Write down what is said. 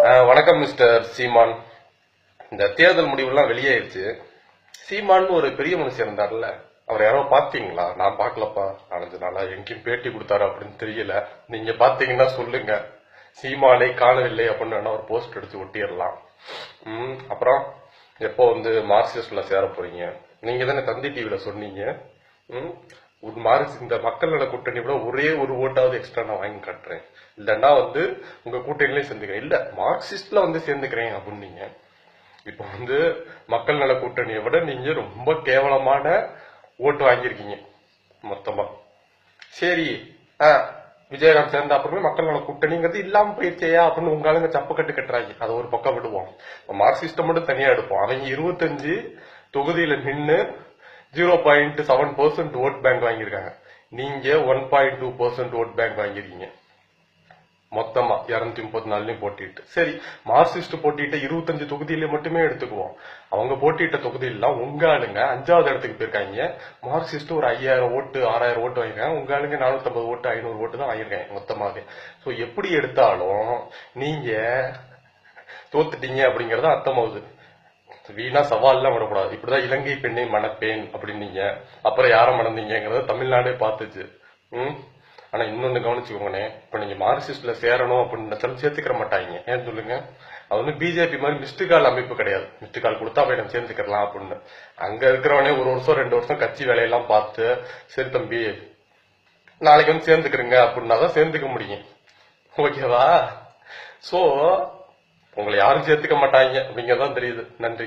வணக்கம் மிஸ்டர் சீமான். இந்த தேர்தல் முடிவுலாம் வெளியாயிருச்சு. சீமான் ஒரு பெரிய மனுஷன் இருந்தார்ல, அவர் யாரோ பாத்தீங்களா? நான் பாக்கலப்பா, 4 நாளா எங்கேயும் பேட்டி கொடுத்தாரு அப்படின்னு தெரியல. நீங்க பாத்தீங்கன்னா சொல்லுங்க. சீமானை காணவில்லை அப்படின்னு ஒரு போஸ்ட் எடுத்து ஒட்டிடலாம். அப்புறம் எப்போ மார்க்சிஸ்ட்ல சேர போறீங்க? நீங்க தானே தந்தி டிவில சொன்னீங்க. இந்த மக்கள் நல கூட்டணி விட ஒரே ஒரு ஓட்டாவது எக்ஸ்ட்ரா நான் வாங்கி காட்டுறேன், இல்லன்னா உங்க கூட்டணியிலே சேர்ந்துக்கிறேன், இல்ல மார்க்சிஸ்ட்ல சேர்ந்துக்கிறேன் அப்படின்னீங்க. இப்ப மக்கள் நல கூட்டணியை விட நீங்க ரொம்ப கேவலமான ஓட்டு வாங்கியிருக்கீங்க மொத்தமா. சரி, விஜயகாந்த் சேர்ந்த அப்புறமே மக்கள் நல கூட்டணிங்கிறது இல்லாம போயிருச்சேயா அப்படின்னு உங்க ஆளுங்க சப்ப கட்டு கட்டுறாங்க. அதை ஒரு பக்கம் விடுவோம். மார்க்சிஸ்ட மட்டும் தனியா எடுப்போம். அவங்க 25 தொகுதியில நின்று 0.7% ஓட் பேங்க் வாங்கியிருக்காங்க. நீங்க 1.2% ஓட் பேங்க் வாங்கிருக்கீங்க மொத்தமா 234 போட்டிட்டு. சரி, மார்க்சிஸ்ட் போட்டிட்ட 25 தொகுதியில மட்டுமே எடுத்துக்குவோம். அவங்க போட்டிட்ட தொகுதியிலாம் உங்க ஆளுங்க 5வது இடத்துக்கு போயிருக்காங்க. மார்க்சிஸ்ட் ஒரு 5000 ஓட்டு 6000 ஓட்டு வாங்கிருக்காங்க. உங்க ஆளுங்க 450 ஓட்டு 500 ஓட்டு தான் வாங்கியிருக்காங்க மொத்தமாக. சோ எப்படி எடுத்தாலும் நீங்க தோத்துட்டீங்க அப்படிங்கறத அர்த்தமாகுது. வீணா சவால்லாம் விடக்கூடாது. இப்படிதான் இலங்கை பெண்ணை மணப்பேன் அப்படின்னீங்க, அப்புறம் யார மணந்தீங்கிறத தமிழ்நாடே பார்த்துச்சு. ஆனா இன்னொன்னு கவனிச்சுக்கோங்கண்ணே, இப்ப நீங்க மார்க்சிஸ்ட்ல சேரணும் அப்படின்னு சேர்த்துக்கிற மாட்டாங்க. ஏன் சொல்லுங்க? அது பிஜேபி மாதிரி மிஸ்டு கால் அமைப்பு கிடையாது. மிஸ்டு கால் கொடுத்தா போய் நம்ம சேர்ந்துக்கலாம் அப்படின்னு. அங்க இருக்கிறவனே 1 வருஷம் 2 வருஷம் கட்சி வேலையெல்லாம் பார்த்து, சரி தம்பி நாளைக்கு சேர்ந்துக்கிறங்க அப்படின்னாதான் சேர்ந்துக்க முடியும். ஓகேவா? சோ உங்களை யாரும் சேர்த்துக்க மாட்டாங்க அப்படிங்கறதான் தெரியுது. நன்றி.